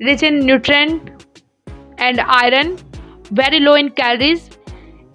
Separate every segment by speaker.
Speaker 1: rich in nutrient and iron, very low in calories،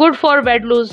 Speaker 1: good for weight loss۔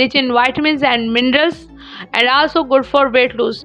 Speaker 1: rich in vitamins and minerals and also good for weight loss۔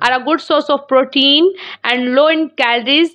Speaker 1: are a good source of protein and low in calories،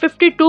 Speaker 1: 52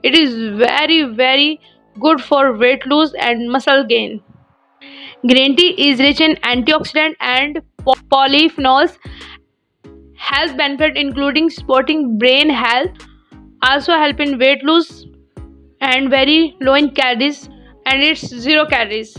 Speaker 1: it is very very good for weight loss and muscle gain۔ Green tea is rich in antioxidant and polyphenols, health benefit including supporting brain health, also help in weight loss and very low in calories and it's 0 calories۔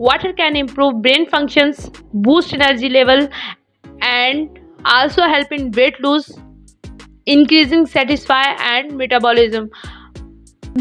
Speaker 1: water can improve brain functions, boost energy level and also help in weight loss, increasing satisfy and metabolism۔